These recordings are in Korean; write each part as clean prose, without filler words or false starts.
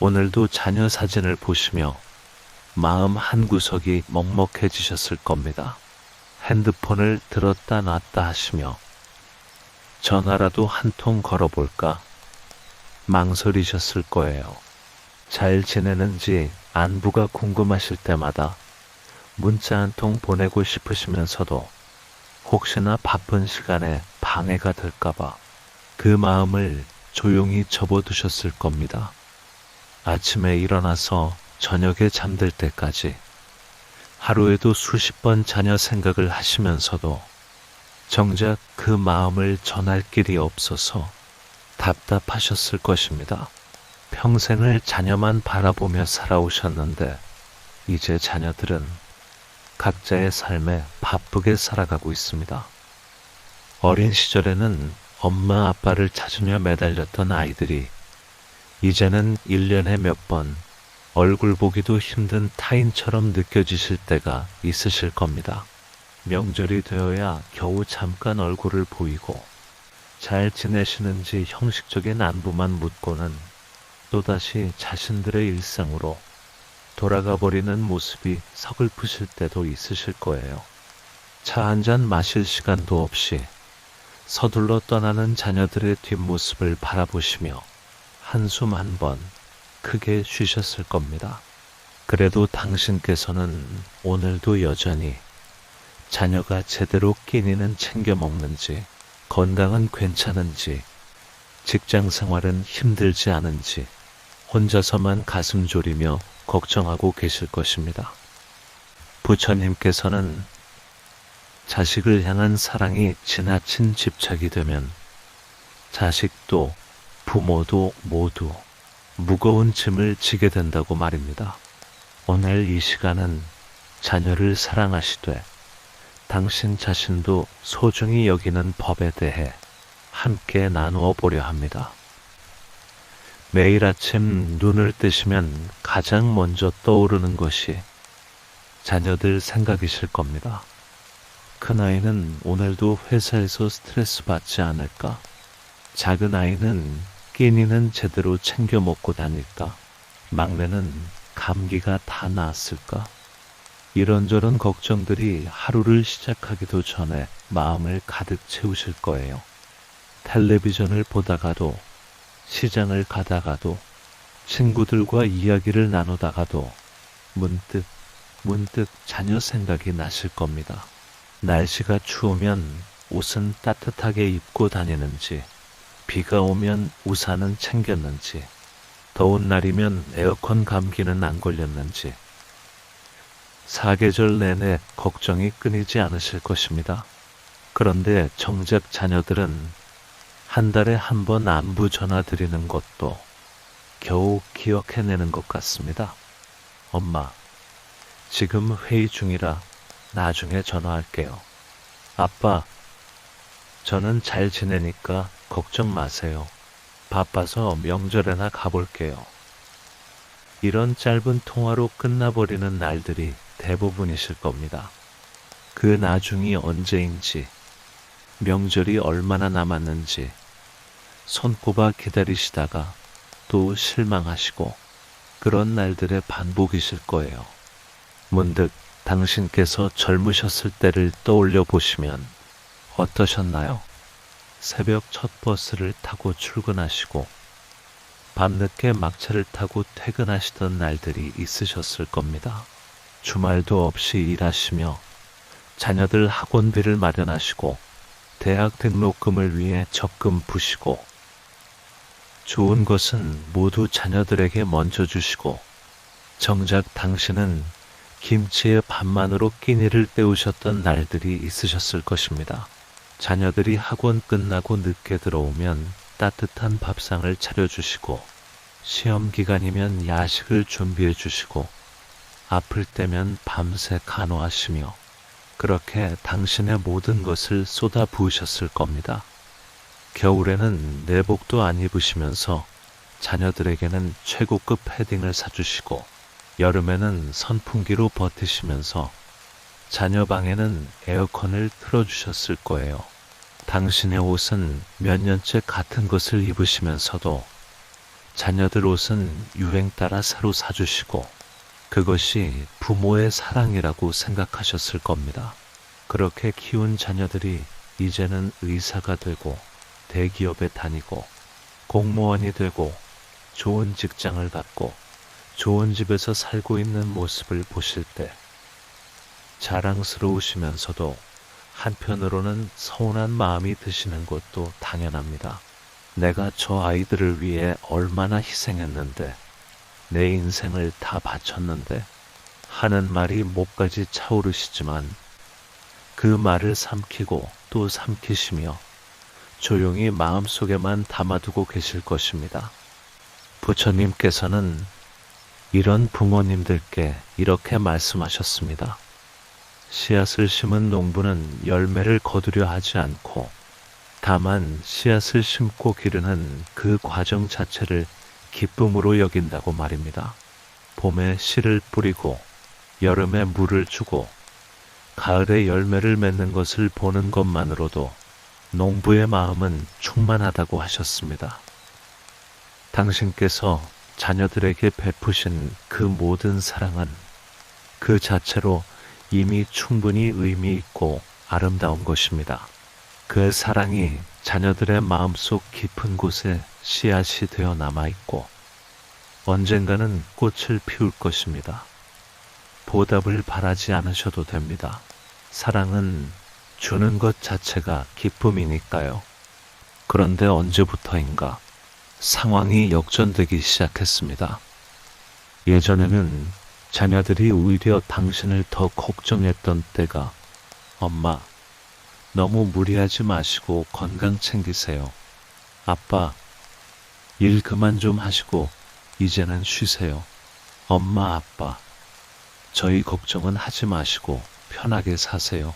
오늘도 자녀 사진을 보시며 마음 한구석이 먹먹해지셨을 겁니다. 핸드폰을 들었다 놨다 하시며 전화라도 한 통 걸어볼까 망설이셨을 거예요. 잘 지내는지 안부가 궁금하실 때마다 문자 한 통 보내고 싶으시면서도 혹시나 바쁜 시간에 방해가 될까봐 그 마음을 조용히 접어두셨을 겁니다. 아침에 일어나서 저녁에 잠들 때까지 하루에도 수십 번 자녀 생각을 하시면서도 정작 그 마음을 전할 길이 없어서 답답하셨을 것입니다. 평생을 자녀만 바라보며 살아오셨는데 이제 자녀들은 각자의 삶에 바쁘게 살아가고 있습니다. 어린 시절에는 엄마 아빠를 찾으며 매달렸던 아이들이 이제는 1년에 몇 번 얼굴 보기도 힘든 타인처럼 느껴지실 때가 있으실 겁니다. 명절이 되어야 겨우 잠깐 얼굴을 보이고 잘 지내시는지 형식적인 안부만 묻고는 또다시 자신들의 일상으로 돌아가 버리는 모습이 서글프실 때도 있으실 거예요. 차 한 잔 마실 시간도 없이 서둘러 떠나는 자녀들의 뒷모습을 바라보시며 한숨 한 번 크게 쉬셨을 겁니다. 그래도 당신께서는 오늘도 여전히 자녀가 제대로 끼니는 챙겨 먹는지, 건강은 괜찮은지, 직장 생활은 힘들지 않은지 혼자서만 가슴 졸이며 걱정하고 계실 것입니다. 부처님께서는 자식을 향한 사랑이 지나친 집착이 되면 자식도 부모도 모두 무거운 짐을 지게 된다고 말입니다. 오늘 이 시간은 자녀를 사랑하시되 당신 자신도 소중히 여기는 법에 대해 함께 나누어 보려 합니다. 매일 아침 눈을 뜨시면 가장 먼저 떠오르는 것이 자녀들 생각이실 겁니다. 큰아이는 오늘도 회사에서 스트레스 받지 않을까? 작은 아이는 끼니는 제대로 챙겨 먹고 다닐까? 막내는 감기가 다 나았을까? 이런저런 걱정들이 하루를 시작하기도 전에 마음을 가득 채우실 거예요. 텔레비전을 보다가도, 시장을 가다가도, 친구들과 이야기를 나누다가도 문득 자녀 생각이 나실 겁니다. 날씨가 추우면 옷은 따뜻하게 입고 다니는지, 비가 오면 우산은 챙겼는지, 더운 날이면 에어컨 감기는 안 걸렸는지, 사계절 내내 걱정이 끊이지 않으실 것입니다. 그런데 정작 자녀들은 한 달에 한 번 안부 전화 드리는 것도 겨우 기억해내는 것 같습니다. 엄마, 지금 회의 중이라 나중에 전화할게요. 아빠, 저는 잘 지내니까 걱정 마세요. 바빠서 명절에나 가볼게요. 이런 짧은 통화로 끝나버리는 날들이 대부분이실 겁니다. 그 나중이 언제인지, 명절이 얼마나 남았는지 손꼽아 기다리시다가 또 실망하시고 그런 날들의 반복이실 거예요. 문득 당신께서 젊으셨을 때를 떠올려 보시면 어떠셨나요? 새벽 첫 버스를 타고 출근하시고 밤늦게 막차를 타고 퇴근하시던 날들이 있으셨을 겁니다. 주말도 없이 일하시며 자녀들 학원비를 마련하시고 대학 등록금을 위해 적금 푸시고 좋은 것은 모두 자녀들에게 먼저 주시고 정작 당신은 김치에 밥만으로 끼니를 때우셨던 날들이 있으셨을 것입니다. 자녀들이 학원 끝나고 늦게 들어오면 따뜻한 밥상을 차려주시고 시험 기간이면 야식을 준비해 주시고 아플 때면 밤새 간호하시며 그렇게 당신의 모든 것을 쏟아 부으셨을 겁니다. 겨울에는 내복도 안 입으시면서 자녀들에게는 최고급 패딩을 사주시고 여름에는 선풍기로 버티시면서 자녀 방에는 에어컨을 틀어주셨을 거예요. 당신의 옷은 몇 년째 같은 것을 입으시면서도 자녀들 옷은 유행 따라 새로 사주시고 그것이 부모의 사랑이라고 생각하셨을 겁니다. 그렇게 키운 자녀들이 이제는 의사가 되고 대기업에 다니고 공무원이 되고 좋은 직장을 갖고 좋은 집에서 살고 있는 모습을 보실 때 자랑스러우시면서도 한편으로는 서운한 마음이 드시는 것도 당연합니다. 내가 저 아이들을 위해 얼마나 희생했는데, 내 인생을 다 바쳤는데 하는 말이 목까지 차오르시지만 그 말을 삼키고 또 삼키시며 조용히 마음속에만 담아두고 계실 것입니다. 부처님께서는 이런 부모님들께 이렇게 말씀하셨습니다. 씨앗을 심은 농부는 열매를 거두려 하지 않고 다만 씨앗을 심고 기르는 그 과정 자체를 기쁨으로 여긴다고 말입니다. 봄에 씨를 뿌리고 여름에 물을 주고 가을에 열매를 맺는 것을 보는 것만으로도 농부의 마음은 충만하다고 하셨습니다. 당신께서 자녀들에게 베푸신 그 모든 사랑은 그 자체로 이미 충분히 의미 있고 아름다운 것입니다. 그 사랑이 자녀들의 마음속 깊은 곳에 씨앗이 되어 남아있고 언젠가는 꽃을 피울 것입니다. 보답을 바라지 않으셔도 됩니다. 사랑은 주는 것 자체가 기쁨이니까요. 그런데 언제부터인가 상황이 역전되기 시작했습니다. 예전에는 자녀들이 오히려 당신을 더 걱정했던 때가 엄마, 너무 무리하지 마시고 건강 챙기세요. 아빠, 일 그만 좀 하시고 이제는 쉬세요. 엄마, 아빠, 저희 걱정은 하지 마시고 편하게 사세요.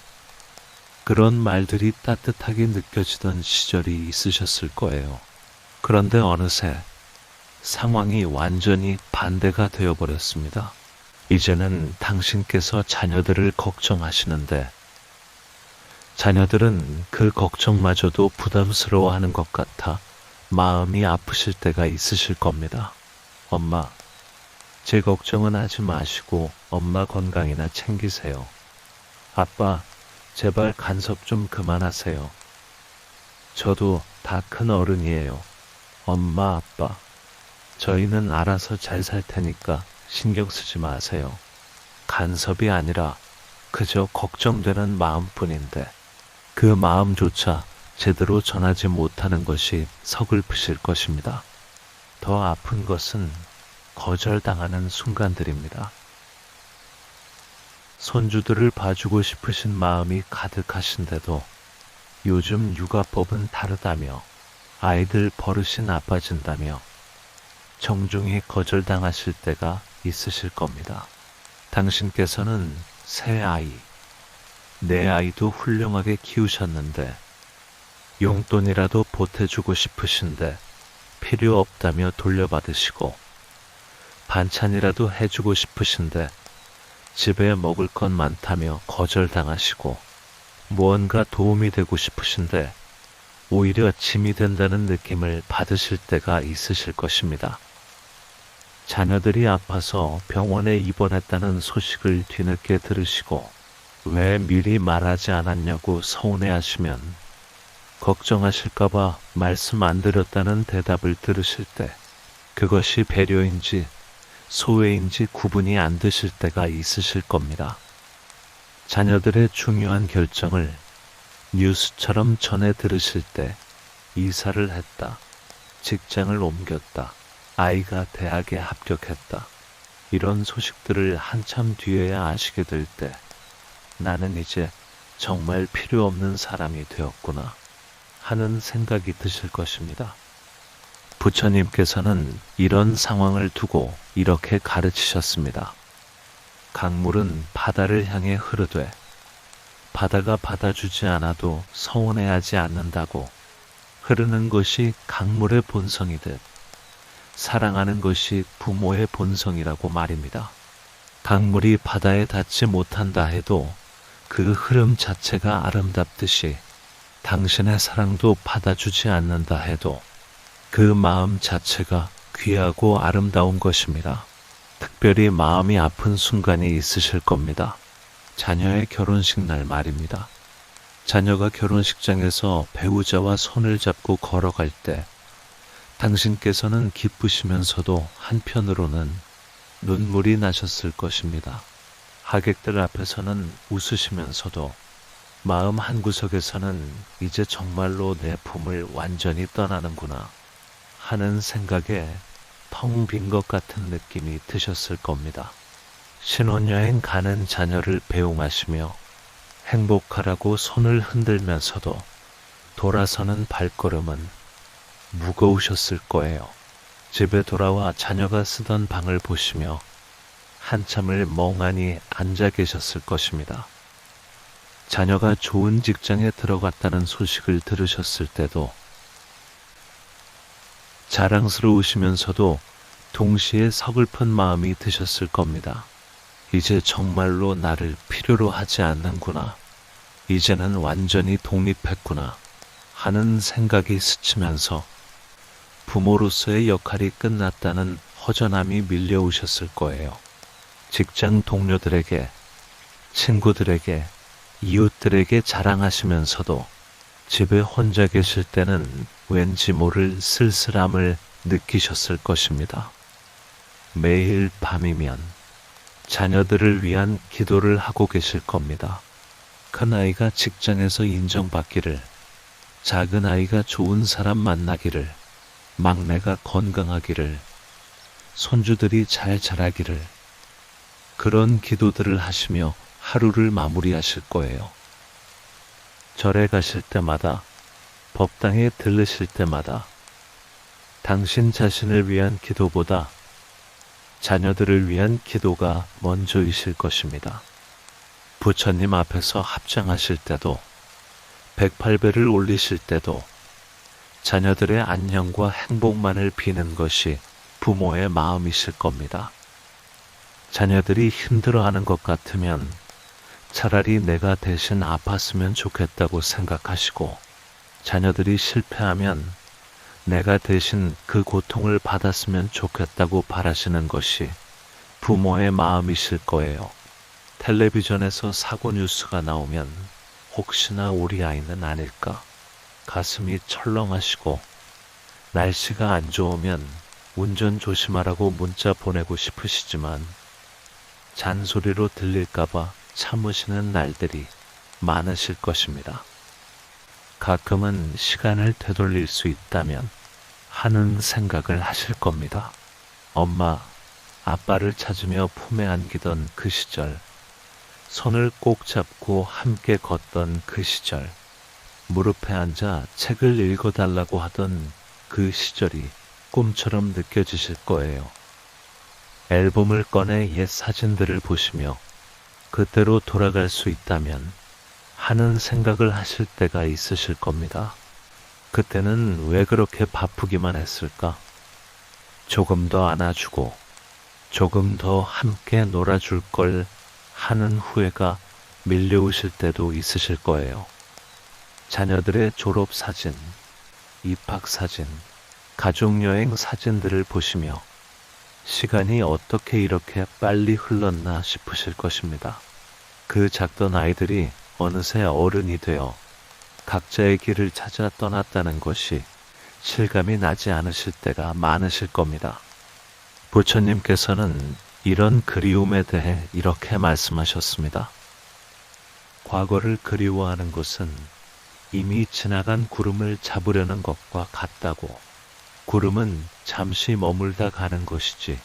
그런 말들이 따뜻하게 느껴지던 시절이 있으셨을 거예요. 그런데 어느새 상황이 완전히 반대가 되어버렸습니다. 이제는 당신께서 자녀들을 걱정하시는데 자녀들은 그 걱정마저도 부담스러워하는 것 같아 마음이 아프실 때가 있으실 겁니다. 엄마, 제 걱정은 하지 마시고 엄마 건강이나 챙기세요. 아빠, 제발 간섭 좀 그만하세요. 저도 다 큰 어른이에요. 엄마, 아빠, 저희는 알아서 잘 살 테니까 신경 쓰지 마세요. 간섭이 아니라 그저 걱정되는 마음뿐인데 그 마음조차 제대로 전하지 못하는 것이 서글프실 것입니다. 더 아픈 것은 거절당하는 순간들입니다. 손주들을 봐주고 싶으신 마음이 가득하신데도 요즘 육아법은 다르다며 아이들 버릇이 나빠진다며 정중히 거절당하실 때가 있으실 겁니다. 당신께서는 새 아이, 내 아이도 훌륭하게 키우셨는데 용돈이라도 보태주고 싶으신데 필요 없다며 돌려받으시고 반찬이라도 해주고 싶으신데 집에 먹을 것 많다며 거절당하시고 무언가 도움이 되고 싶으신데 오히려 짐이 된다는 느낌을 받으실 때가 있으실 것입니다. 자녀들이 아파서 병원에 입원했다는 소식을 뒤늦게 들으시고 왜 미리 말하지 않았냐고 서운해하시면 걱정하실까봐 말씀 안 드렸다는 대답을 들으실 때 그것이 배려인지 소외인지 구분이 안 되실 때가 있으실 겁니다. 자녀들의 중요한 결정을 뉴스처럼 전해 들으실 때 이사를 했다, 직장을 옮겼다, 아이가 대학에 합격했다 이런 소식들을 한참 뒤에야 아시게 될 때 나는 이제 정말 필요 없는 사람이 되었구나 하는 생각이 드실 것입니다. 부처님께서는 이런 상황을 두고 이렇게 가르치셨습니다. 강물은 바다를 향해 흐르되 바다가 받아주지 않아도 서운해하지 않는다고 흐르는 것이 강물의 본성이듯 사랑하는 것이 부모의 본성이라고 말입니다. 강물이 바다에 닿지 못한다 해도 그 흐름 자체가 아름답듯이 당신의 사랑도 받아주지 않는다 해도 그 마음 자체가 귀하고 아름다운 것입니다. 특별히 마음이 아픈 순간이 있으실 겁니다. 자녀의 결혼식 날 말입니다. 자녀가 결혼식장에서 배우자와 손을 잡고 걸어갈 때 당신께서는 기쁘시면서도 한편으로는 눈물이 나셨을 것입니다. 하객들 앞에서는 웃으시면서도 마음 한구석에서는 이제 정말로 내 품을 완전히 떠나는구나 하는 생각에 텅 빈 것 같은 느낌이 드셨을 겁니다. 신혼여행 가는 자녀를 배웅하시며 행복하라고 손을 흔들면서도 돌아서는 발걸음은 무거우셨을 거예요. 집에 돌아와 자녀가 쓰던 방을 보시며 한참을 멍하니 앉아 계셨을 것입니다. 자녀가 좋은 직장에 들어갔다는 소식을 들으셨을 때도 자랑스러우시면서도 동시에 서글픈 마음이 드셨을 겁니다. 이제 정말로 나를 필요로 하지 않는구나. 이제는 완전히 독립했구나 하는 생각이 스치면서 부모로서의 역할이 끝났다는 허전함이 밀려오셨을 거예요. 직장 동료들에게, 친구들에게, 이웃들에게 자랑하시면서도 집에 혼자 계실 때는 왠지 모를 쓸쓸함을 느끼셨을 것입니다. 매일 밤이면 자녀들을 위한 기도를 하고 계실 겁니다. 큰 아이가 직장에서 인정받기를, 작은 아이가 좋은 사람 만나기를, 막내가 건강하기를, 손주들이 잘 자라기를, 그런 기도들을 하시며 하루를 마무리하실 거예요. 절에 가실 때마다, 법당에 들르실 때마다 당신 자신을 위한 기도보다 자녀들을 위한 기도가 먼저이실 것입니다. 부처님 앞에서 합장하실 때도, 108배를 올리실 때도 자녀들의 안녕과 행복만을 비는 것이 부모의 마음이실 겁니다. 자녀들이 힘들어하는 것 같으면 차라리 내가 대신 아팠으면 좋겠다고 생각하시고, 자녀들이 실패하면 내가 대신 그 고통을 받았으면 좋겠다고 바라시는 것이 부모의 마음이실 거예요. 텔레비전에서 사고 뉴스가 나오면 혹시나 우리 아이는 아닐까 가슴이 철렁하시고, 날씨가 안 좋으면 운전 조심하라고 문자 보내고 싶으시지만 잔소리로 들릴까봐 참으시는 날들이 많으실 것입니다. 가끔은 시간을 되돌릴 수 있다면 하는 생각을 하실 겁니다. 엄마, 아빠를 찾으며 품에 안기던 그 시절, 손을 꼭 잡고 함께 걷던 그 시절, 무릎에 앉아 책을 읽어달라고 하던 그 시절이 꿈처럼 느껴지실 거예요. 앨범을 꺼내 옛 사진들을 보시며 그때로 돌아갈 수 있다면 하는 생각을 하실 때가 있으실 겁니다. 그때는 왜 그렇게 바쁘기만 했을까? 조금 더 안아주고 조금 더 함께 놀아줄 걸 하는 후회가 밀려오실 때도 있으실 거예요. 자녀들의 졸업사진, 입학사진, 가족여행 사진들을 보시며 시간이 어떻게 이렇게 빨리 흘렀나 싶으실 것입니다. 그 작던 아이들이 어느새 어른이 되어 각자의 길을 찾아 떠났다는 것이 실감이 나지 않으실 때가 많으실 겁니다. 부처님께서는 이런 그리움에 대해 이렇게 말씀하셨습니다. 과거를 그리워하는 것은 이미 지나간 구름을 잡으려는 것과 같다고. 구름은 잠시 머물다 가는 것이지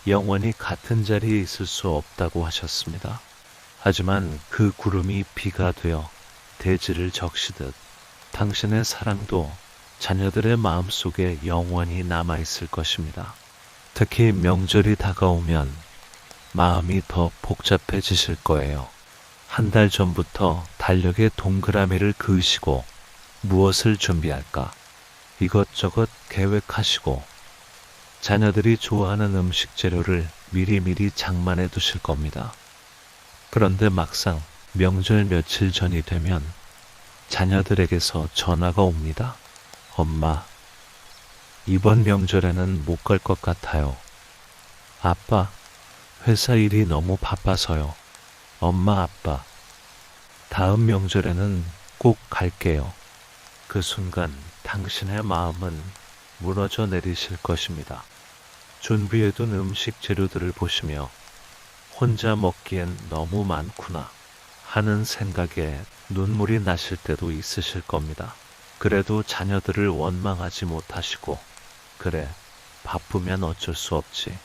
영원히 같은 자리에 있을 수 없다고 하셨습니다. 하지만 그 구름이 비가 되어 대지를 적시듯 당신의 사랑도 자녀들의 마음속에 영원히 남아있을 것입니다. 특히 명절이 다가오면 마음이 더 복잡해지실 거예요. 한 달 전부터 달력에 동그라미를 그으시고 무엇을 준비할까 이것저것 계획하시고 자녀들이 좋아하는 음식 재료를 미리미리 장만해 두실 겁니다. 그런데 막상 명절 며칠 전이 되면 자녀들에게서 전화가 옵니다. 엄마, 이번 명절에는 못 갈 것 같아요. 아빠, 회사 일이 너무 바빠서요. 엄마, 아빠, 다음 명절에는 꼭 갈게요. 그 순간 당신의 마음은 무너져 내리실 것입니다. 준비해둔 음식 재료들을 보시며 혼자 먹기엔 너무 많구나 하는 생각에 눈물이 나실 때도 있으실 겁니다. 그래도 자녀들을 원망하지 못하시고, 그래, 바쁘면 어쩔 수 없지.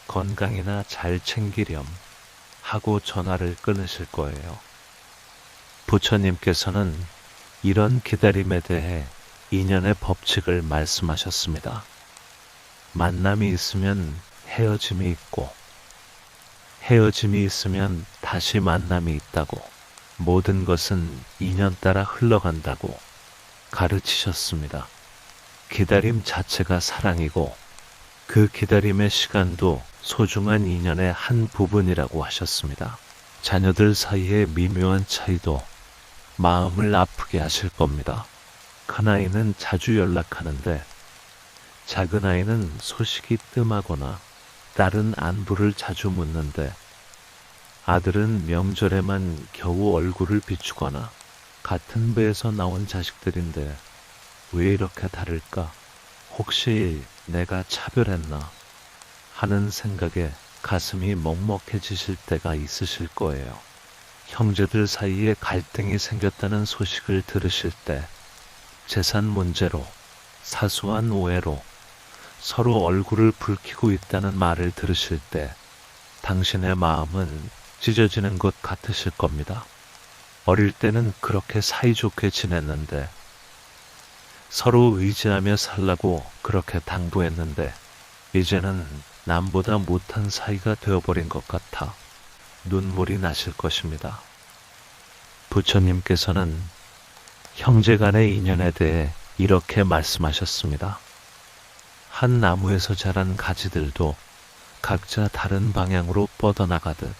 건강이나 잘 챙기렴 하고 전화를 끊으실 거예요. 부처님께서는 이런 기다림에 대해 인연의 법칙을 말씀하셨습니다. 만남이 있으면 헤어짐이 있고, 헤어짐이 있으면 다시 만남이 있다고, 모든 것은 인연 따라 흘러간다고 가르치셨습니다. 기다림 자체가 사랑이고, 그 기다림의 시간도 소중한 인연의 한 부분이라고 하셨습니다. 자녀들 사이의 미묘한 차이도 마음을 아프게 하실 겁니다. 큰아이는 자주 연락하는데 작은아이는 소식이 뜸하거나 딸은 안부를 자주 묻는데 아들은 명절에만 겨우 얼굴을 비추거나 같은 배에서 나온 자식들인데 왜 이렇게 다를까? 혹시 내가 차별했나? 하는 생각에 가슴이 먹먹해지실 때가 있으실 거예요. 형제들 사이에 갈등이 생겼다는 소식을 들으실 때 재산 문제로, 사소한 오해로 서로 얼굴을 붉히고 있다는 말을 들으실 때 당신의 마음은 찢어지는 것 같으실 겁니다. 어릴 때는 그렇게 사이좋게 지냈는데, 서로 의지하며 살라고 그렇게 당부했는데 이제는 남보다 못한 사이가 되어버린 것 같아 눈물이 나실 것입니다. 부처님께서는 형제 간의 인연에 대해 이렇게 말씀하셨습니다. 한 나무에서 자란 가지들도 각자 다른 방향으로 뻗어나가듯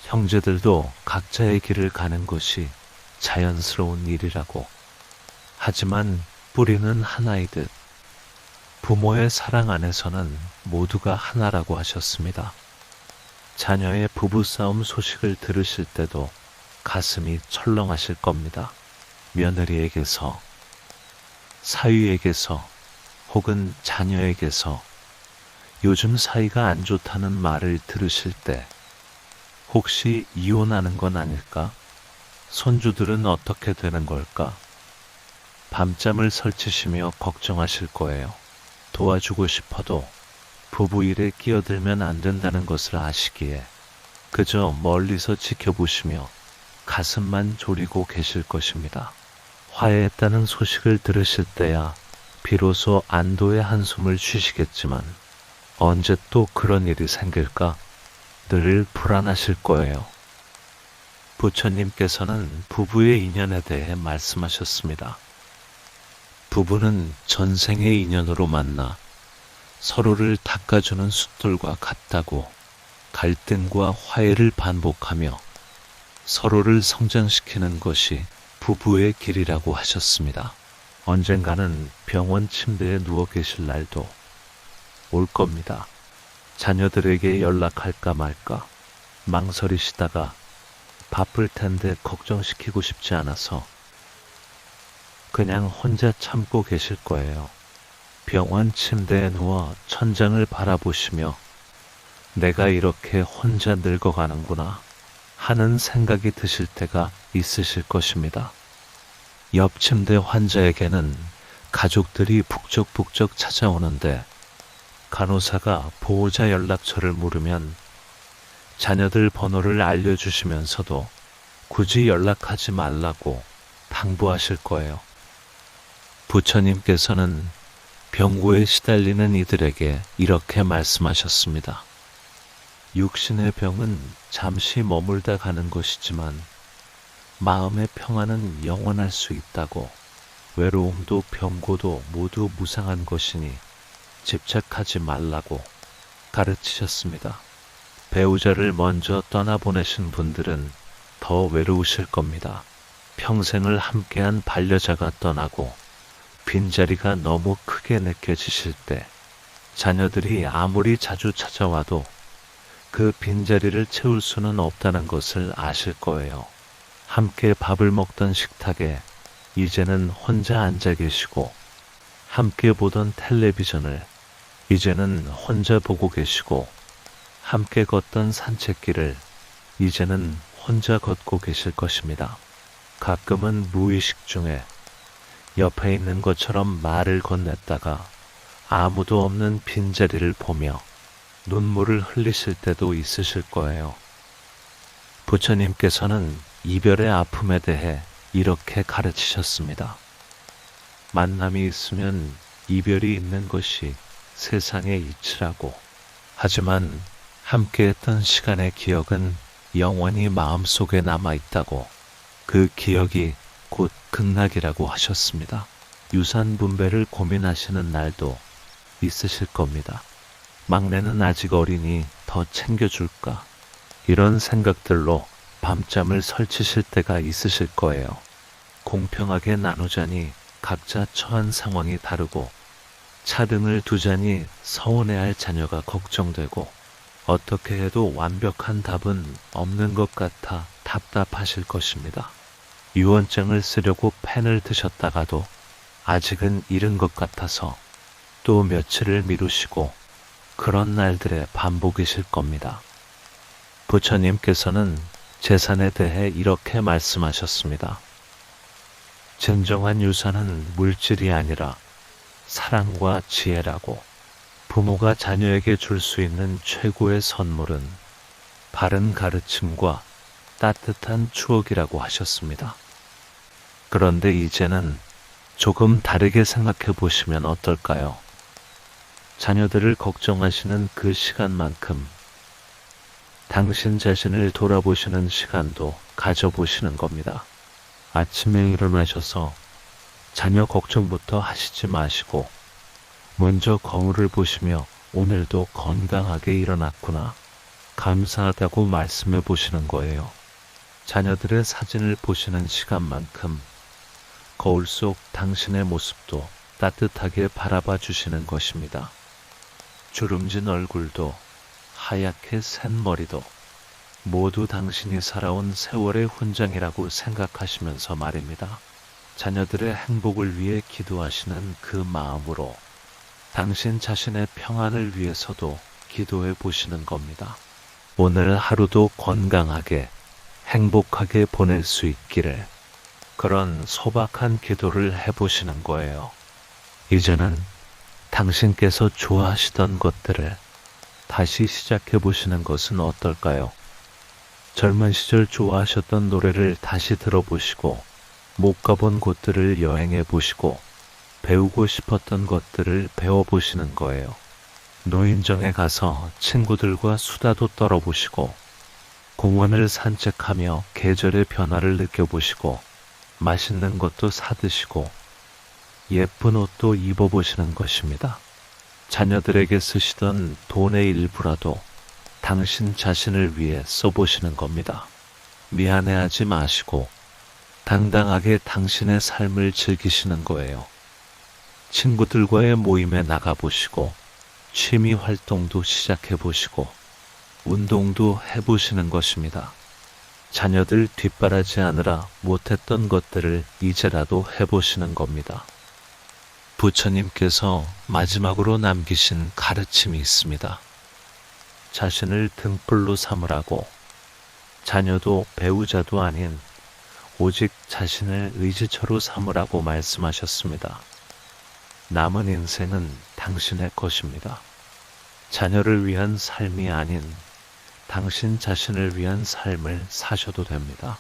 형제들도 각자의 길을 가는 것이 자연스러운 일이라고. 하지만 뿌리는 하나이듯 부모의 사랑 안에서는 모두가 하나라고 하셨습니다. 자녀의 부부싸움 소식을 들으실 때도 가슴이 철렁하실 겁니다. 며느리에게서, 사위에게서, 혹은 자녀에게서 요즘 사이가 안 좋다는 말을 들으실 때 혹시 이혼하는 건 아닐까? 손주들은 어떻게 되는 걸까? 밤잠을 설치시며 걱정하실 거예요. 도와주고 싶어도 부부 일에 끼어들면 안 된다는 것을 아시기에 그저 멀리서 지켜보시며 가슴만 졸이고 계실 것입니다. 화해했다는 소식을 들으실 때야 비로소 안도의 한숨을 쉬시겠지만 언제 또 그런 일이 생길까 늘 불안하실 거예요. 부처님께서는 부부의 인연에 대해 말씀하셨습니다. 부부는 전생의 인연으로 만나 서로를 닦아주는 숫돌과 같다고 갈등과 화해를 반복하며 서로를 성장시키는 것이 부부의 길이라고 하셨습니다. 언젠가는 병원 침대에 누워 계실 날도 올 겁니다. 자녀들에게 연락할까 말까 망설이시다가 바쁠 텐데 걱정시키고 싶지 않아서 그냥 혼자 참고 계실 거예요. 병원 침대에 누워 천장을 바라보시며 내가 이렇게 혼자 늙어가는구나 하는 생각이 드실 때가 있으실 것입니다. 옆 침대 환자에게는 가족들이 북적북적 찾아오는데 간호사가 보호자 연락처를 물으면 자녀들 번호를 알려주시면서도 굳이 연락하지 말라고 당부하실 거예요. 부처님께서는 병고에 시달리는 이들에게 이렇게 말씀하셨습니다. 육신의 병은 잠시 머물다 가는 것이지만 마음의 평안은 영원할 수 있다고. 외로움도 병고도 모두 무상한 것이니 집착하지 말라고 가르치셨습니다. 배우자를 먼저 떠나보내신 분들은 더 외로우실 겁니다. 평생을 함께한 반려자가 떠나고 빈자리가 너무 크게 느껴지실 때 자녀들이 아무리 자주 찾아와도 그 빈자리를 채울 수는 없다는 것을 아실 거예요. 함께 밥을 먹던 식탁에 이제는 혼자 앉아 계시고, 함께 보던 텔레비전을 이제는 혼자 보고 계시고, 함께 걷던 산책길을 이제는 혼자 걷고 계실 것입니다. 가끔은 무의식 중에 옆에 있는 것처럼 말을 건넸다가 아무도 없는 빈자리를 보며 눈물을 흘리실 때도 있으실 거예요. 부처님께서는 이별의 아픔에 대해 이렇게 가르치셨습니다. 만남이 있으면 이별이 있는 것이 세상의 이치라고. 하지만 함께했던 시간의 기억은 영원히 마음속에 남아있다고. 그 기억이 곧 극락이라고 하셨습니다. 유산 분배를 고민하시는 날도 있으실 겁니다. 막내는 아직 어리니 더 챙겨줄까? 이런 생각들로 밤잠을 설치실 때가 있으실 거예요. 공평하게 나누자니 각자 처한 상황이 다르고, 차등을 두자니 서운해할 자녀가 걱정되고, 어떻게 해도 완벽한 답은 없는 것 같아 답답하실 것입니다. 유언장을 쓰려고 펜을 드셨다가도 아직은 이른 것 같아서 또 며칠을 미루시고, 그런 날들의 반복이실 겁니다. 부처님께서는 재산에 대해 이렇게 말씀하셨습니다. 진정한 유산은 물질이 아니라 사랑과 지혜라고. 부모가 자녀에게 줄 수 있는 최고의 선물은 바른 가르침과 따뜻한 추억이라고 하셨습니다. 그런데 이제는 조금 다르게 생각해 보시면 어떨까요? 자녀들을 걱정하시는 그 시간만큼 당신 자신을 돌아보시는 시간도 가져보시는 겁니다. 아침에 일어나셔서 자녀 걱정부터 하시지 마시고 먼저 거울을 보시며 오늘도 건강하게 일어났구나, 감사하다고 말씀해 보시는 거예요. 자녀들의 사진을 보시는 시간만큼 거울 속 당신의 모습도 따뜻하게 바라봐 주시는 것입니다. 주름진 얼굴도 하얗게 샌 머리도 모두 당신이 살아온 세월의 훈장이라고 생각하시면서 말입니다. 자녀들의 행복을 위해 기도하시는 그 마음으로 당신 자신의 평안을 위해서도 기도해 보시는 겁니다. 오늘 하루도 건강하게 행복하게 보낼 수 있기를, 그런 소박한 기도를 해보시는 거예요. 이제는 당신께서 좋아하시던 것들을 다시 시작해 보시는 것은 어떨까요? 젊은 시절 좋아하셨던 노래를 다시 들어보시고, 못 가본 곳들을 여행해 보시고, 배우고 싶었던 것들을 배워보시는 거예요. 노인정에 가서 친구들과 수다도 떨어보시고, 공원을 산책하며 계절의 변화를 느껴보시고, 맛있는 것도 사드시고, 예쁜 옷도 입어보시는 것입니다. 자녀들에게 쓰시던 돈의 일부라도 당신 자신을 위해 써보시는 겁니다. 미안해하지 마시고 당당하게 당신의 삶을 즐기시는 거예요. 친구들과의 모임에 나가보시고, 취미 활동도 시작해보시고, 운동도 해보시는 것입니다. 자녀들 뒷바라지 하느라 못했던 것들을 이제라도 해보시는 겁니다. 부처님께서 마지막으로 남기신 가르침이 있습니다. 자신을 등불로 삼으라고. 자녀도 배우자도 아닌 오직 자신을 의지처로 삼으라고 말씀하셨습니다. 남은 인생은 당신의 것입니다. 자녀를 위한 삶이 아닌 당신 자신을 위한 삶을 사셔도 됩니다.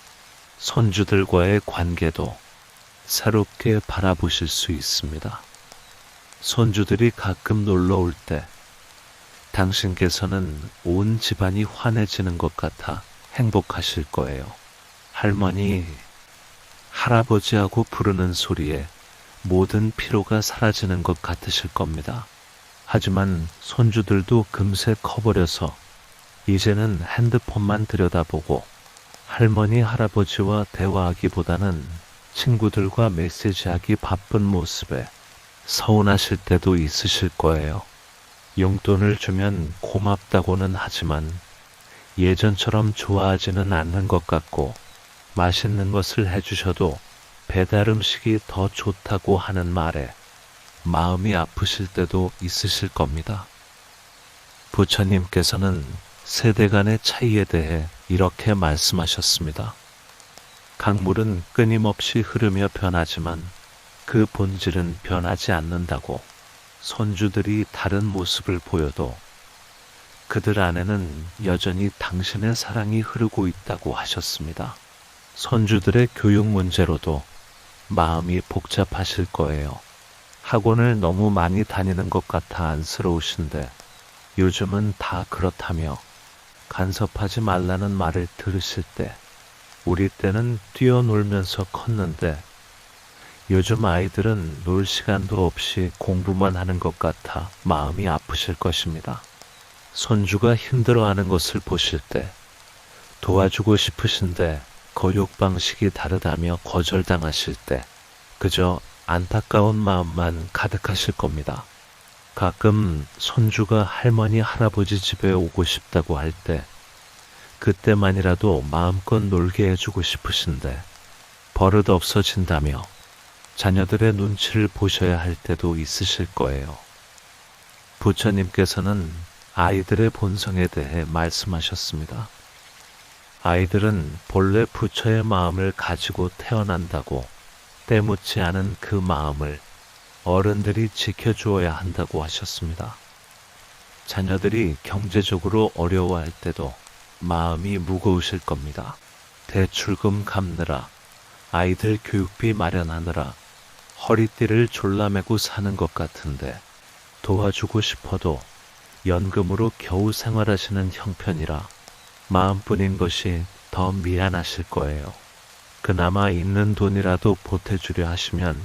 손주들과의 관계도 새롭게 바라보실 수 있습니다. 손주들이 가끔 놀러 올 때 당신께서는 온 집안이 환해지는 것 같아 행복하실 거예요. 할머니, 할아버지하고 부르는 소리에 모든 피로가 사라지는 것 같으실 겁니다. 하지만 손주들도 금세 커버려서 이제는 핸드폰만 들여다보고 할머니, 할아버지와 대화하기보다는 친구들과 메시지하기 바쁜 모습에 서운하실 때도 있으실 거예요. 용돈을 주면 고맙다고는 하지만 예전처럼 좋아하지는 않는 것 같고, 맛있는 것을 해주셔도 배달 음식이 더 좋다고 하는 말에 마음이 아프실 때도 있으실 겁니다. 부처님께서는 세대 간의 차이에 대해 이렇게 말씀하셨습니다. 강물은 끊임없이 흐르며 변하지만 그 본질은 변하지 않는다고. 손주들이 다른 모습을 보여도 그들 안에는 여전히 당신의 사랑이 흐르고 있다고 하셨습니다. 손주들의 교육 문제로도 마음이 복잡하실 거예요. 학원을 너무 많이 다니는 것 같아 안쓰러우신데 요즘은 다 그렇다며 간섭하지 말라는 말을 들으실 때, 우리 때는 뛰어놀면서 컸는데 요즘 아이들은 놀 시간도 없이 공부만 하는 것 같아 마음이 아프실 것입니다. 손주가 힘들어하는 것을 보실 때 도와주고 싶으신데 교육 방식이 다르다며 거절당하실 때 그저 안타까운 마음만 가득하실 겁니다. 가끔 손주가 할머니 할아버지 집에 오고 싶다고 할 때 그때만이라도 마음껏 놀게 해주고 싶으신데 버릇 없어진다며 자녀들의 눈치를 보셔야 할 때도 있으실 거예요. 부처님께서는 아이들의 본성에 대해 말씀하셨습니다. 아이들은 본래 부처의 마음을 가지고 태어난다고, 때묻지 않은 그 마음을 어른들이 지켜주어야 한다고 하셨습니다. 자녀들이 경제적으로 어려워할 때도 마음이 무거우실 겁니다. 대출금 갚느라, 아이들 교육비 마련하느라 허리띠를 졸라매고 사는 것 같은데 도와주고 싶어도 연금으로 겨우 생활하시는 형편이라 마음뿐인 것이 더 미안하실 거예요. 그나마 있는 돈이라도 보태주려 하시면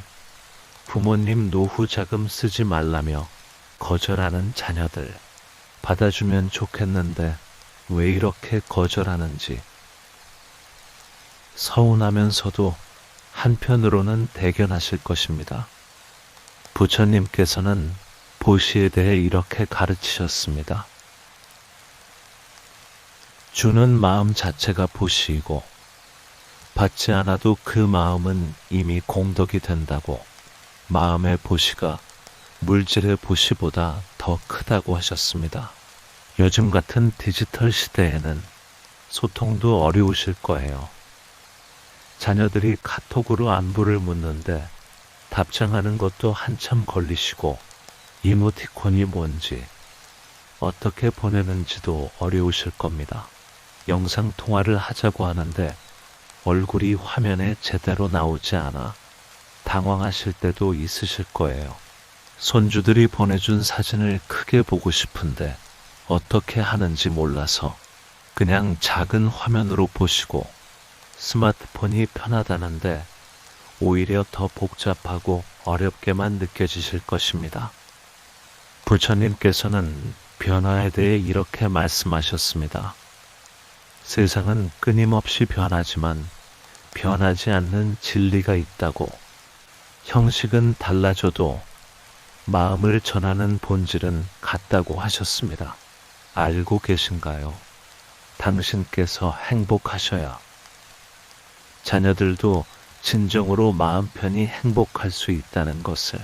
부모님 노후 자금 쓰지 말라며 거절하는 자녀들, 받아주면 좋겠는데 왜 이렇게 거절하는지 서운하면서도 한편으로는 대견하실 것입니다. 부처님께서는 보시에 대해 이렇게 가르치셨습니다. 주는 마음 자체가 보시이고 받지 않아도 그 마음은 이미 공덕이 된다고. 마음의 보시가 물질의 보시보다 더 크다고 하셨습니다. 요즘 같은 디지털 시대에는 소통도 어려우실 거예요. 자녀들이 카톡으로 안부를 묻는데 답장하는 것도 한참 걸리시고 이모티콘이 뭔지 어떻게 보내는지도 어려우실 겁니다. 영상 통화를 하자고 하는데 얼굴이 화면에 제대로 나오지 않아 당황하실 때도 있으실 거예요. 손주들이 보내준 사진을 크게 보고 싶은데 어떻게 하는지 몰라서 그냥 작은 화면으로 보시고 스마트폰이 편하다는데 오히려 더 복잡하고 어렵게만 느껴지실 것입니다. 부처님께서는 변화에 대해 이렇게 말씀하셨습니다. 세상은 끊임없이 변하지만 변하지 않는 진리가 있다고. 형식은 달라져도 마음을 전하는 본질은 같다고 하셨습니다. 알고 계신가요? 당신께서 행복하셔야 자녀들도 진정으로 마음 편히 행복할 수 있다는 것을.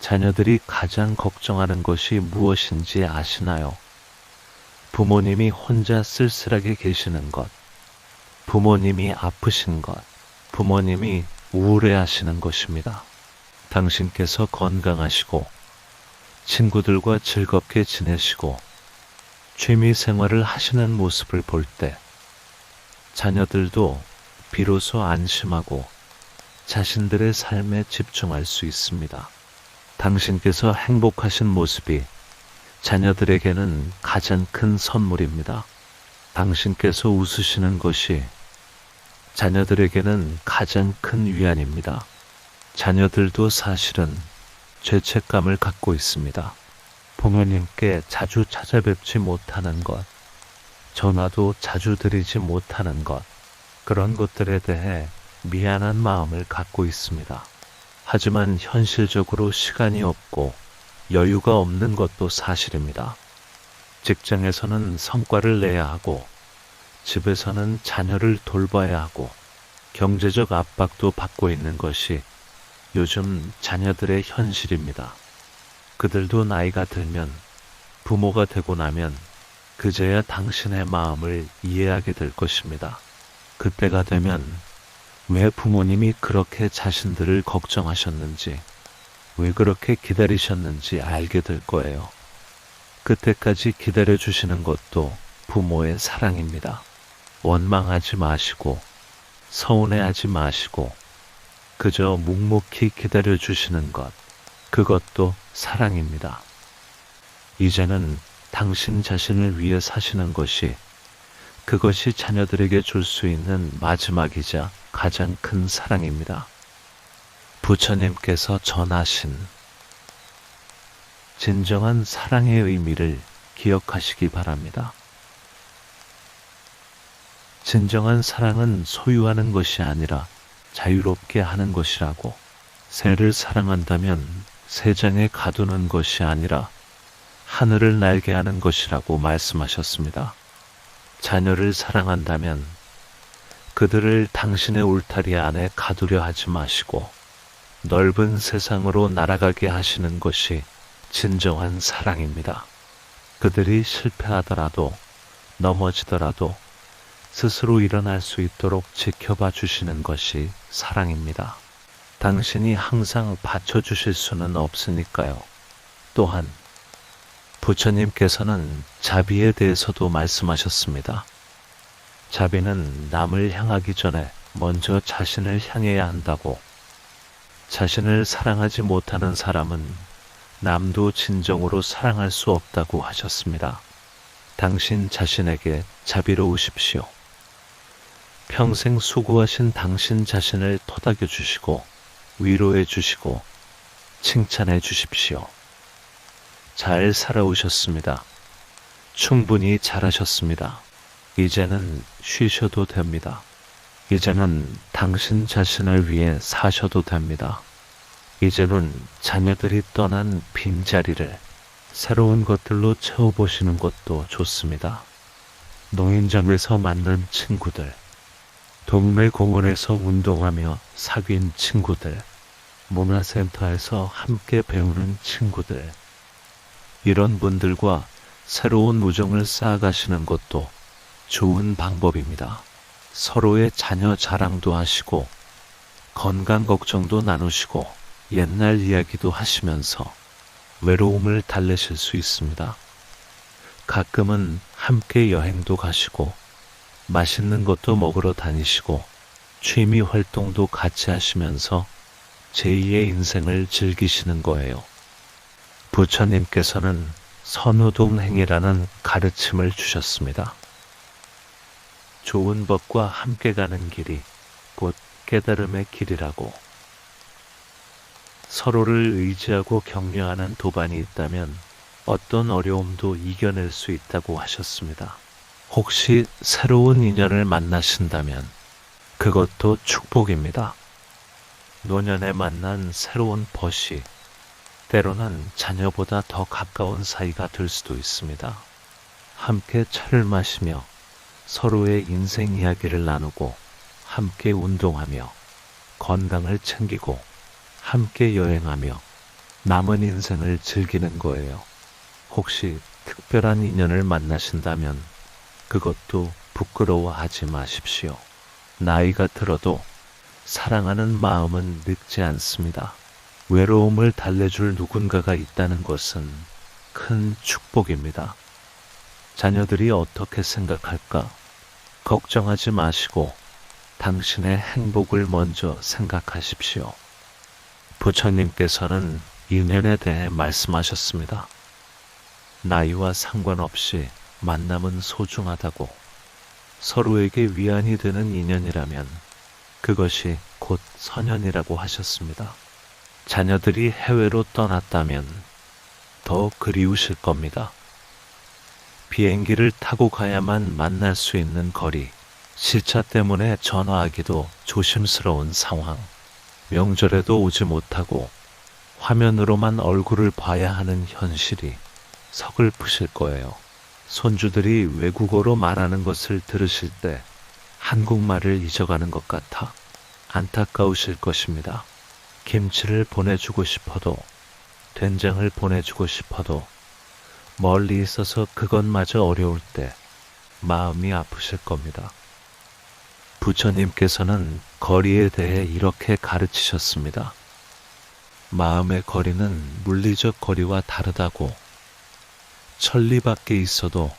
자녀들이 가장 걱정하는 것이 무엇인지 아시나요? 부모님이 혼자 쓸쓸하게 계시는 것, 부모님이 아프신 것, 부모님이 우울해하시는 것입니다. 당신께서 건강하시고 친구들과 즐겁게 지내시고 취미 생활을 하시는 모습을 볼 때 자녀들도 비로소 안심하고 자신들의 삶에 집중할 수 있습니다. 당신께서 행복하신 모습이 자녀들에게는 가장 큰 선물입니다. 당신께서 웃으시는 것이 자녀들에게는 가장 큰 위안입니다. 자녀들도 사실은 죄책감을 갖고 있습니다. 부모님께 자주 찾아뵙지 못하는 것, 전화도 자주 드리지 못하는 것, 그런 것들에 대해 미안한 마음을 갖고 있습니다. 하지만 현실적으로 시간이 없고 여유가 없는 것도 사실입니다. 직장에서는 성과를 내야 하고, 집에서는 자녀를 돌봐야 하고, 경제적 압박도 받고 있는 것이 요즘 자녀들의 현실입니다. 그들도 나이가 들면, 부모가 되고 나면 그제야 당신의 마음을 이해하게 될 것입니다. 그때가 되면 왜 부모님이 그렇게 자신들을 걱정하셨는지, 왜 그렇게 기다리셨는지 알게 될 거예요. 그때까지 기다려주시는 것도 부모의 사랑입니다. 원망하지 마시고, 서운해하지 마시고, 그저 묵묵히 기다려주시는 것, 그것도 사랑입니다. 이제는 당신 자신을 위해 사시는 것이, 그것이 자녀들에게 줄 수 있는 마지막이자 가장 큰 사랑입니다. 부처님께서 전하신 진정한 사랑의 의미를 기억하시기 바랍니다. 진정한 사랑은 소유하는 것이 아니라 자유롭게 하는 것이라고, 새를 사랑한다면 새장에 가두는 것이 아니라 하늘을 날게 하는 것이라고 말씀하셨습니다. 자녀를 사랑한다면 그들을 당신의 울타리 안에 가두려 하지 마시고 넓은 세상으로 날아가게 하시는 것이 진정한 사랑입니다. 그들이 실패하더라도, 넘어지더라도 스스로 일어날 수 있도록 지켜봐 주시는 것이 사랑입니다. 당신이 항상 받쳐주실 수는 없으니까요. 또한 부처님께서는 자비에 대해서도 말씀하셨습니다. 자비는 남을 향하기 전에 먼저 자신을 향해야 한다고, 자신을 사랑하지 못하는 사람은 남도 진정으로 사랑할 수 없다고 하셨습니다. 당신 자신에게 자비로우십시오. 평생 수고하신 당신 자신을 토닥여 주시고, 위로해 주시고, 칭찬해 주십시오. 잘 살아오셨습니다. 충분히 잘하셨습니다. 이제는 쉬셔도 됩니다. 이제는 당신 자신을 위해 사셔도 됩니다. 이제는 자녀들이 떠난 빈자리를 새로운 것들로 채워보시는 것도 좋습니다. 노인정에서 만난 친구들, 동네 공원에서 운동하며 사귄 친구들, 문화센터에서 함께 배우는 친구들, 이런 분들과 새로운 우정을 쌓아가시는 것도 좋은 방법입니다. 서로의 자녀 자랑도 하시고, 건강 걱정도 나누시고, 옛날 이야기도 하시면서 외로움을 달래실 수 있습니다. 가끔은 함께 여행도 가시고, 맛있는 것도 먹으러 다니시고, 취미 활동도 같이 하시면서 제2의 인생을 즐기시는 거예요. 부처님께서는 선우동행이라는 가르침을 주셨습니다. 좋은 법과 함께 가는 길이 곧 깨달음의 길이라고. 서로를 의지하고 격려하는 도반이 있다면 어떤 어려움도 이겨낼 수 있다고 하셨습니다. 혹시 새로운 인연을 만나신다면 그것도 축복입니다. 노년에 만난 새로운 벗이 때로는 자녀보다 더 가까운 사이가 될 수도 있습니다. 함께 차를 마시며 서로의 인생 이야기를 나누고, 함께 운동하며 건강을 챙기고, 함께 여행하며 남은 인생을 즐기는 거예요. 혹시 특별한 인연을 만나신다면 그것도 부끄러워하지 마십시오. 나이가 들어도 사랑하는 마음은 늙지 않습니다. 외로움을 달래줄 누군가가 있다는 것은 큰 축복입니다. 자녀들이 어떻게 생각할까? 걱정하지 마시고 당신의 행복을 먼저 생각하십시오. 부처님께서는 인연에 대해 말씀하셨습니다. 나이와 상관없이 만남은 소중하다고, 서로에게 위안이 되는 인연이라면 그것이 곧 선연이라고 하셨습니다. 자녀들이 해외로 떠났다면 더 그리우실 겁니다. 비행기를 타고 가야만 만날 수 있는 거리, 시차 때문에 전화하기도 조심스러운 상황, 명절에도 오지 못하고 화면으로만 얼굴을 봐야 하는 현실이 서글프실 거예요. 손주들이 외국어로 말하는 것을 들으실 때 한국말을 잊어가는 것 같아 안타까우실 것입니다. 김치를 보내주고 싶어도, 된장을 보내주고 싶어도 멀리 있어서 그것마저 어려울 때 마음이 아프실 겁니다. 부처님께서는 거리에 대해 이렇게 가르치셨습니다. 마음의 거리는 물리적 거리와 다르다고. 천리 밖에 있어도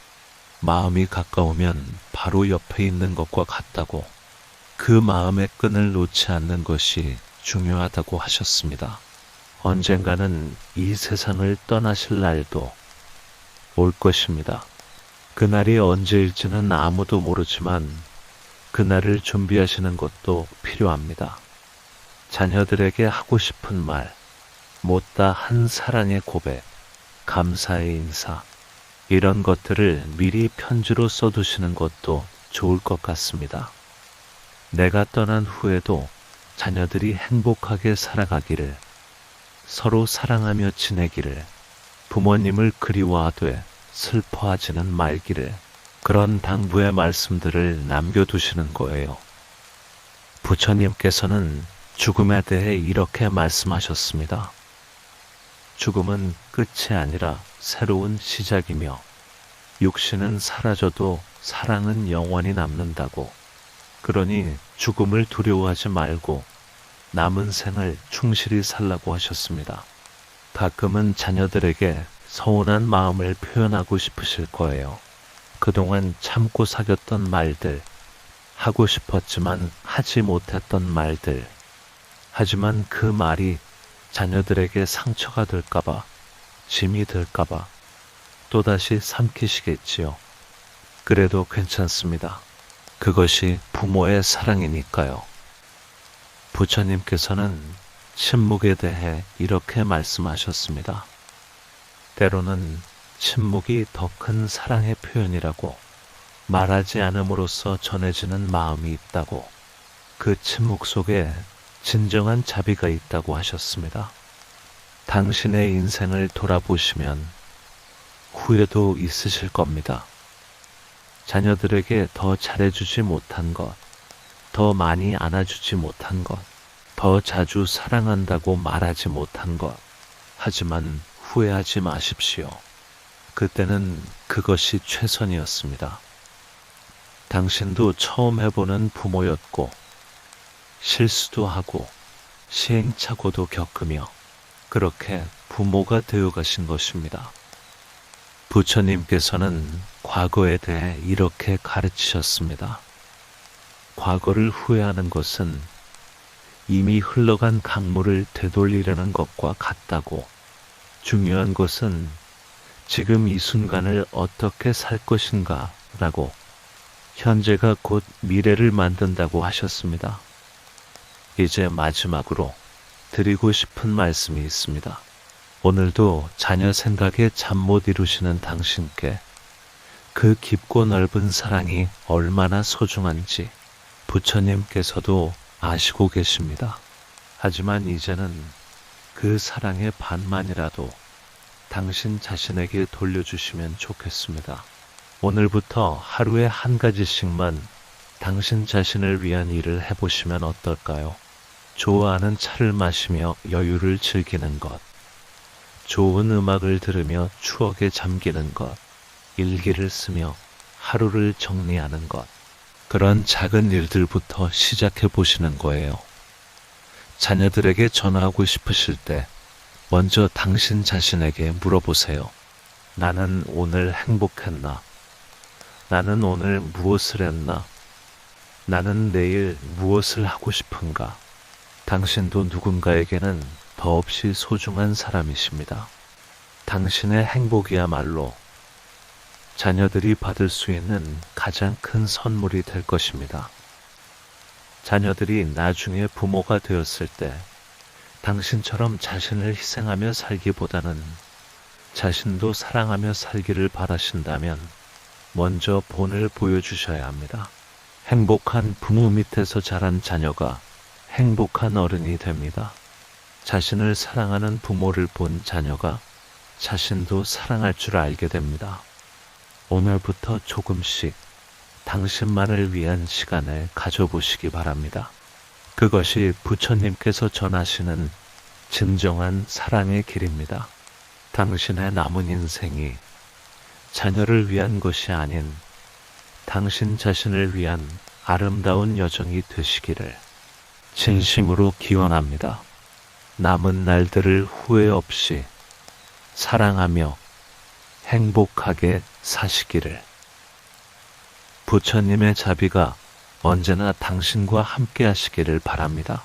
마음이 가까우면 바로 옆에 있는 것과 같다고. 그 마음의 끈을 놓지 않는 것이 중요하다고 하셨습니다. 언젠가는 이 세상을 떠나실 날도 올 것입니다. 그날이 언제일지는 아무도 모르지만 그날을 준비하시는 것도 필요합니다. 자녀들에게 하고 싶은 말, 못다 한 사랑의 고백, 감사의 인사, 이런 것들을 미리 편지로 써두시는 것도 좋을 것 같습니다. 내가 떠난 후에도 자녀들이 행복하게 살아가기를, 서로 사랑하며 지내기를, 부모님을 그리워하되 슬퍼하지는 말기를, 그런 당부의 말씀들을 남겨두시는 거예요. 부처님께서는 죽음에 대해 이렇게 말씀하셨습니다. 죽음은 끝이 아니라 새로운 시작이며 육신은 사라져도 사랑은 영원히 남는다고. 그러니 죽음을 두려워하지 말고 남은 생을 충실히 살라고 하셨습니다. 가끔은 자녀들에게 서운한 마음을 표현하고 싶으실 거예요. 그동안 참고 사귀었던 말들, 하고 싶었지만 하지 못했던 말들. 하지만 그 말이 자녀들에게 상처가 될까봐, 짐이 될까봐 또다시 삼키시겠지요. 그래도 괜찮습니다. 그것이 부모의 사랑이니까요. 부처님께서는 침묵에 대해 이렇게 말씀하셨습니다. 때로는 침묵이 더 큰 사랑의 표현이라고, 말하지 않음으로써 전해지는 마음이 있다고, 그 침묵 속에 진정한 자비가 있다고 하셨습니다. 당신의 인생을 돌아보시면 후회도 있으실 겁니다. 자녀들에게 더 잘해주지 못한 것, 더 많이 안아주지 못한 것, 더 자주 사랑한다고 말하지 못한 것. 하지만 후회하지 마십시오. 그때는 그것이 최선이었습니다. 당신도 처음 해보는 부모였고, 실수도 하고, 시행착오도 겪으며, 그렇게 부모가 되어 가신 것입니다. 부처님께서는 과거에 대해 이렇게 가르치셨습니다. 과거를 후회하는 것은 이미 흘러간 강물을 되돌리려는 것과 같다고. 중요한 것은 지금 이 순간을 어떻게 살 것인가 라고, 현재가 곧 미래를 만든다고 하셨습니다. 이제 마지막으로 드리고 싶은 말씀이 있습니다. 오늘도 자녀 생각에 잠 못 이루시는 당신께 그 깊고 넓은 사랑이 얼마나 소중한지 부처님께서도 아시고 계십니다. 하지만 이제는 그 사랑의 반만이라도 당신 자신에게 돌려주시면 좋겠습니다. 오늘부터 하루에 한 가지씩만 당신 자신을 위한 일을 해보시면 어떨까요? 좋아하는 차를 마시며 여유를 즐기는 것, 좋은 음악을 들으며 추억에 잠기는 것, 일기를 쓰며 하루를 정리하는 것, 그런 작은 일들부터 시작해 보시는 거예요. 자녀들에게 전화하고 싶으실 때 먼저 당신 자신에게 물어보세요. 나는 오늘 행복했나? 나는 오늘 무엇을 했나? 나는 내일 무엇을 하고 싶은가? 당신도 누군가에게는 더없이 소중한 사람이십니다. 당신의 행복이야말로 자녀들이 받을 수 있는 가장 큰 선물이 될 것입니다. 자녀들이 나중에 부모가 되었을 때 당신처럼 자신을 희생하며 살기보다는 자신도 사랑하며 살기를 바라신다면 먼저 본을 보여주셔야 합니다. 행복한 부모 밑에서 자란 자녀가 행복한 어른이 됩니다. 자신을 사랑하는 부모를 본 자녀가 자신도 사랑할 줄 알게 됩니다. 오늘부터 조금씩 당신만을 위한 시간을 가져보시기 바랍니다. 그것이 부처님께서 전하시는 진정한 사랑의 길입니다. 당신의 남은 인생이 자녀를 위한 것이 아닌 당신 자신을 위한 아름다운 여정이 되시기를 진심으로 기원합니다. 남은 날들을 후회 없이 사랑하며 행복하게 사시기를. 부처님의 자비가 언제나 당신과 함께 하시기를 바랍니다.